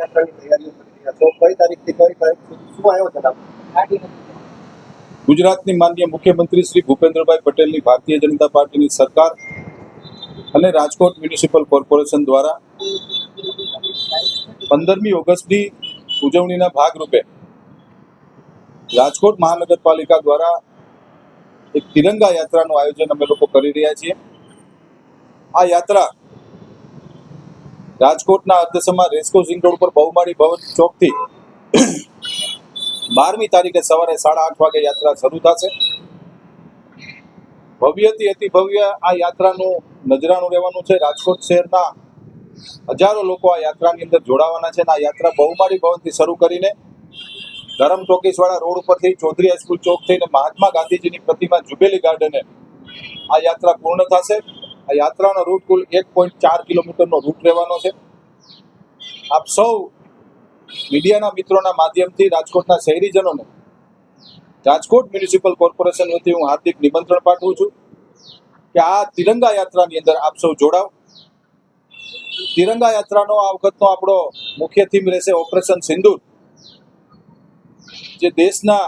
યાત્રાની તૈયારીઓ કરી રહ્યા છો. કઈ તારીખથી કઈ તારીખ સુધી શું આયોજન આપવું? ગુજરાતની માનનીય મુખ્યમંત્રી શ્રી ભૂપેન્દ્રભાઈ પટેલની ભારતીય જનતા પાર્ટીની સરકાર અને રાજકોટ મ્યુનિસિપલ કોર્પોરેશન દ્વારા 15મી ઓગસ્ટની ઉજવણીના ભાગરૂપે રાજકોટ મહાનગરપાલિકા દ્વારા એક તિરંગા યાત્રાનું આયોજન અમે લોકો કરી રહ્યા છીએ. આ યાત્રા રાજકોટના અર્ધસમા રેસકોર્સ રોડ પર બહુમાળી ભવન ચોકથી 12મી તારીખે સવારે 8:30 વાગે યાત્રા શરૂ થશે. ભવ્યથી અતિ ભવ્ય આ યાત્રાનું નજરાણું રહેવાનું છે. રાજકોટ શહેરના હજારો લોકો આ યાત્રાની અંદર જોડાવાના છે. આ યાત્રા બહુમાળી ભવનથી શરૂ કરીને ધરમ ટોકીસવાળા રોડ ઉપરથી ચૌધરી હાઈસ્કૂલ ચોક થઈને મહાત્મા ગાંધીજીની પ્રતિમા જુબેલી ગાર્ડને આ યાત્રા પૂર્ણ થશે. આ યાત્રાનો રૂટ કુલ 1.4 કિલોમીટરનો રૂટ રહેવાનો છે. આપ સૌ મીડિયાના મિત્રોના માધ્યમથી રાજકોટના શહેરીજનોને રાજકોટ મ્યુનિસિપલ કોર્પોરેશન વતી હું હાર્દિક નિમંત્રણ પાઠવું છું કે આ તિરંગા યાત્રાની અંદર આપ સૌ જોડાવ. તિરંગા યાત્રાનો આ વખતનો આપણો મુખ્ય થીમ રહેશે ઓપરેશન સિંદૂર, જે દેશના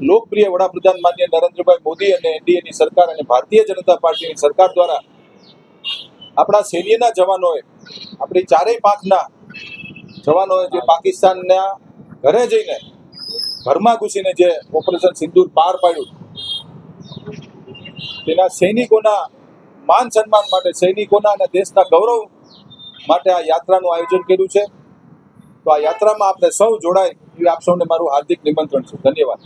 લોકપ્રિય વડાપ્રધાન માનનીય નરેન્દ્રભાઈ મોદી અને એનડીએની સરકાર અને ભારતીય જનતા પાર્ટીની સરકાર દ્વારા આપણા સૈન્યના જવાનોએ, આપણી ચારેય પાંખના જવાનોએ જે પાકિસ્તાનના ઘરે જઈને ઘરમાં ઘૂસીને જે ઓપરેશન સિંદૂર પાર પાડ્યું, તેના સૈનિકોના માન સન્માન માટે, સૈનિકોના અને દેશના ગૌરવ માટે આ યાત્રાનું આયોજન કર્યું છે. તો આ યાત્રામાં આપણે સૌ જોડાય એ આપ સૌને મારું હાર્દિક નિમંત્રણ છે. ધન્યવાદ.